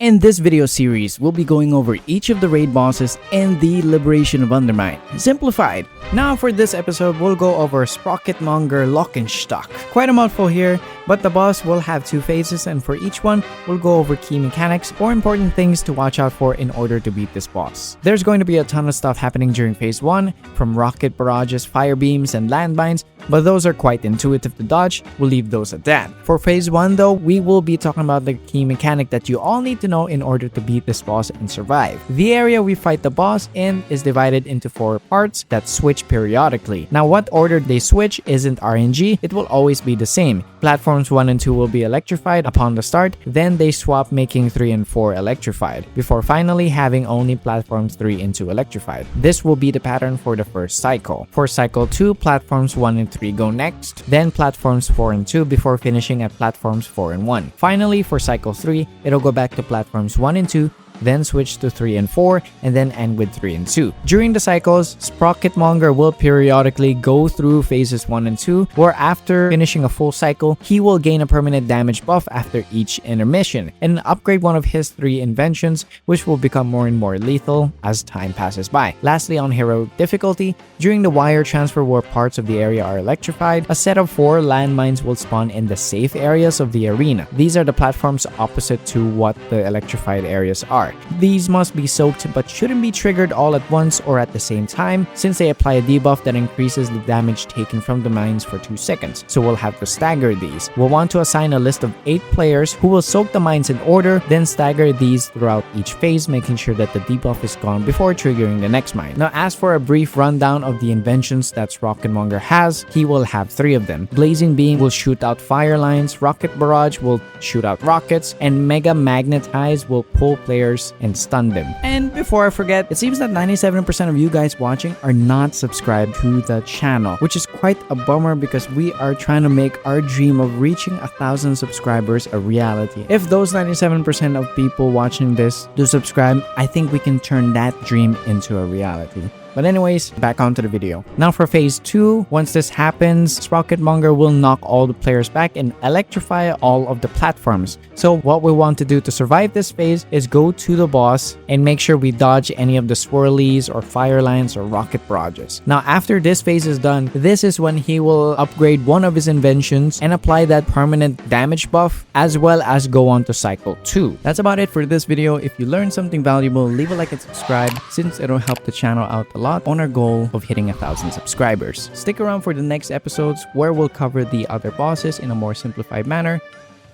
In this video series, we'll be going over each of the raid bosses and the liberation of Undermine, Simplified. Now for this episode, we'll go over Sprocketmonger Lockenstock. Quite a mouthful here, but the boss will have two phases, and for each one, we'll go over key mechanics or important things to watch out for in order to beat this boss. There's going to be a ton of stuff happening during phase 1, from rocket barrages, fire beams, and landmines, but those are quite intuitive to dodge. We'll leave those at that. For phase 1 though, we will be talking about the key mechanic that you all need to know in order to beat this boss and survive. The area we fight the boss in is divided into 4 parts that switch periodically. Now what order they switch isn't RNG, it will always be the same. Platforms 1 and 2 will be electrified upon the start, then they swap making 3 and 4 electrified, before finally having only platforms 3 and 2 electrified. This will be the pattern for the first cycle. For cycle 2, platforms 1 and 3 go next, then platforms 4 and 2 before finishing at platforms 4 and 1. Finally, for cycle 3, it'll go back to platforms 1 and 2, then switch to 3 and 4, and then end with 3 and 2. During the cycles, Sprocketmonger will periodically go through phases 1 and 2, where after finishing a full cycle, he will gain a permanent damage buff after each intermission, and upgrade one of his 3 inventions, which will become more and more lethal as time passes by. Lastly, on heroic difficulty, during the wire transfer where parts of the area are electrified, a set of 4 landmines will spawn in the safe areas of the arena. These are the platforms opposite to what the electrified areas are. These must be soaked but shouldn't be triggered all at once or at the same time, since they apply a debuff that increases the damage taken from the mines for 2 seconds, so we'll have to stagger these. We'll want to assign a list of 8 players who will soak the mines in order, then stagger these throughout each phase, making sure that the debuff is gone before triggering the next mine. Now as for a brief rundown of the inventions that Sprocketmonger has, he will have 3 of them. Blazing Beam will shoot out fire lines, Rocket Barrage will shoot out rockets, and Mega Magnetize will pull players and stun them. And before I forget, it seems that 97% of you guys watching are not subscribed to the channel, which is quite a bummer because we are trying to make our dream of reaching 1,000 subscribers a reality. If those 97% of people watching this do subscribe, I think we can turn that dream into a reality. But anyways, back onto the video. Now for phase 2, once this happens, Sprocketmonger will knock all the players back and electrify all of the platforms. So what we want to do to survive this phase is go to the boss and make sure we dodge any of the swirlies or fire lines or rocket barrages. Now after this phase is done, this is when he will upgrade one of his inventions and apply that permanent damage buff, as well as go on to cycle 2. That's about it for this video. If you learned something valuable, leave a like and subscribe, since it'll help the channel out a lot on our goal of hitting 1,000 subscribers. Stick around for the next episodes where we'll cover the other bosses in a more simplified manner.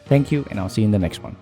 Thank you, and I'll see you in the next one.